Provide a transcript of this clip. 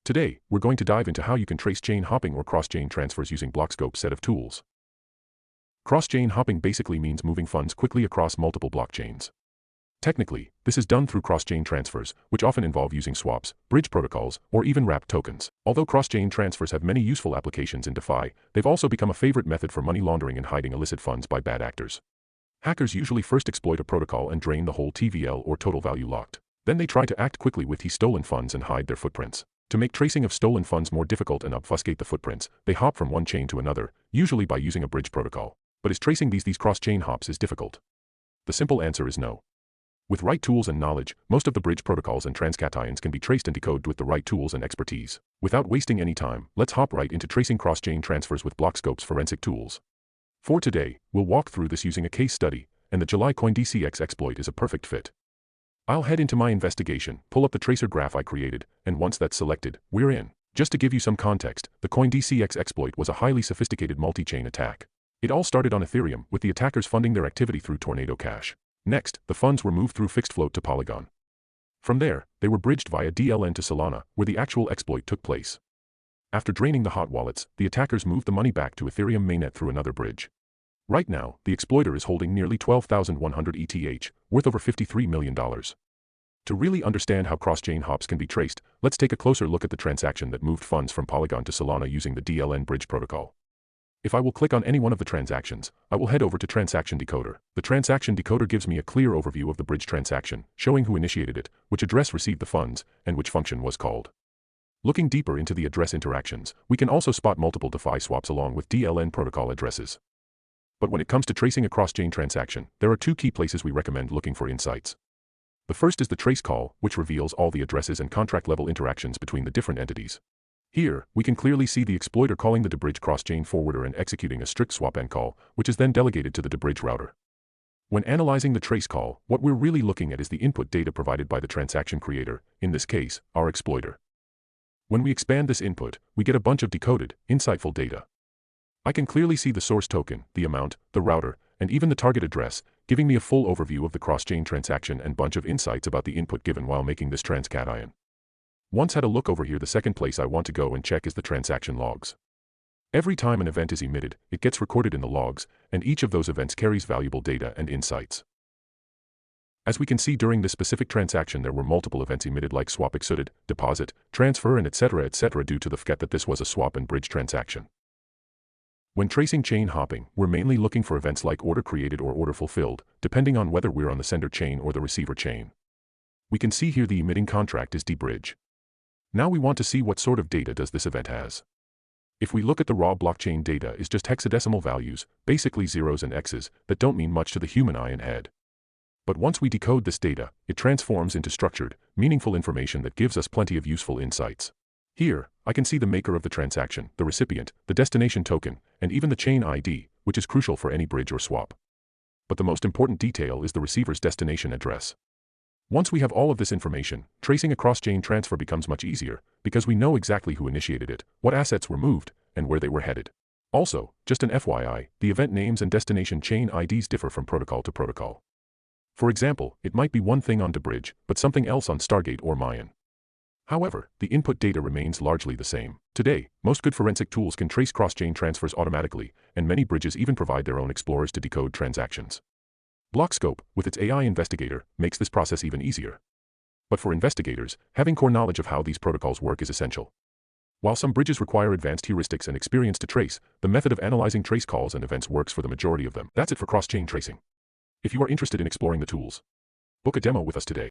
Today, we're going to dive into how you can trace chain hopping or cross-chain transfers using Blockscope's set of tools. Cross-chain hopping basically means moving funds quickly across multiple blockchains. Technically, this is done through cross-chain transfers, which often involve using swaps, bridge protocols, or even wrapped tokens. Although cross-chain transfers have many useful applications in DeFi, they've also become a favorite method for money laundering and hiding illicit funds by bad actors. Hackers usually first exploit a protocol and drain the whole TVL or total value locked. Then they try to act quickly with the stolen funds and hide their footprints. To make tracing of stolen funds more difficult and obfuscate the footprints, they hop from one chain to another, usually by using a bridge protocol. But is tracing these cross-chain hops is difficult? The simple answer is no. With right tools and knowledge, most of the bridge protocols and transcations can be traced and decoded with the right tools and expertise. Without wasting any time, let's hop right into tracing cross-chain transfers with Blockscope's forensic tools. For today, we'll walk through this using a case study, and the July CoinDCX exploit is a perfect fit. I'll head into my investigation, pull up the tracer graph I created, and once that's selected, we're in. Just to give you some context, the CoinDCX exploit was a highly sophisticated multi-chain attack. It all started on Ethereum, with the attackers funding their activity through Tornado Cash. Next, the funds were moved through fixed float to Polygon. From there, they were bridged via DLN to Solana, where the actual exploit took place. After draining the hot wallets, the attackers moved the money back to Ethereum mainnet through another bridge. Right now, the exploiter is holding nearly 12,100 ETH, worth over $53 million. To really understand how cross-chain hops can be traced, let's take a closer look at the transaction that moved funds from Polygon to Solana using the DLN bridge protocol. If I will click on any one of the transactions, I will head over to Transaction Decoder. The Transaction Decoder gives me a clear overview of the bridge transaction, showing who initiated it, which address received the funds, and which function was called. Looking deeper into the address interactions, we can also spot multiple DeFi swaps along with DLN protocol addresses. But when it comes to tracing a cross-chain transaction, there are two key places we recommend looking for insights. The first is the trace call, which reveals all the addresses and contract-level interactions between the different entities. Here, we can clearly see the exploiter calling the debridge cross-chain forwarder and executing a strict swap AND call, which is then delegated to the debridge router. When analyzing the trace call, what we're really looking at is the input data provided by the transaction creator, in this case, our exploiter. When we expand this input, we get a bunch of decoded, insightful data. I can clearly see the source token, the amount, the router, and even the target address, giving me a full overview of the cross-chain transaction and bunch of insights about the input given while making this transcation. Once had a look over here, the second place I want to go and check is the transaction logs. Every time an event is emitted, it gets recorded in the logs, and each of those events carries valuable data and insights. As we can see, during this specific transaction there were multiple events emitted like swap executed, deposit, transfer, and etc. due to the fact that this was a swap and bridge transaction. When tracing chain hopping, we're mainly looking for events like order created or order fulfilled, depending on whether we're on the sender chain or the receiver chain. We can see here the emitting contract is dbridge. Now we want to see what sort of data does this event has. If we look at the raw blockchain data is just hexadecimal values, basically zeros and x's, that don't mean much to the human eye and head. But once we decode this data, it transforms into structured, meaningful information that gives us plenty of useful insights. Here, I can see the maker of the transaction, the recipient, the destination token, and even the chain ID, which is crucial for any bridge or swap. But the most important detail is the receiver's destination address. Once we have all of this information, tracing a cross-chain transfer becomes much easier, because we know exactly who initiated it, what assets were moved, and where they were headed. Also, just an FYI, the event names and destination chain IDs differ from protocol to protocol. For example, it might be one thing on dbridge, but something else on Stargate or Mayan. However, the input data remains largely the same. Today, most good forensic tools can trace cross-chain transfers automatically, and many bridges even provide their own explorers to decode transactions. Blockscope, with its AI investigator, makes this process even easier. But for investigators, having core knowledge of how these protocols work is essential. While some bridges require advanced heuristics and experience to trace, the method of analyzing trace calls and events works for the majority of them. That's it for cross-chain tracing. If you are interested in exploring the tools, book a demo with us today.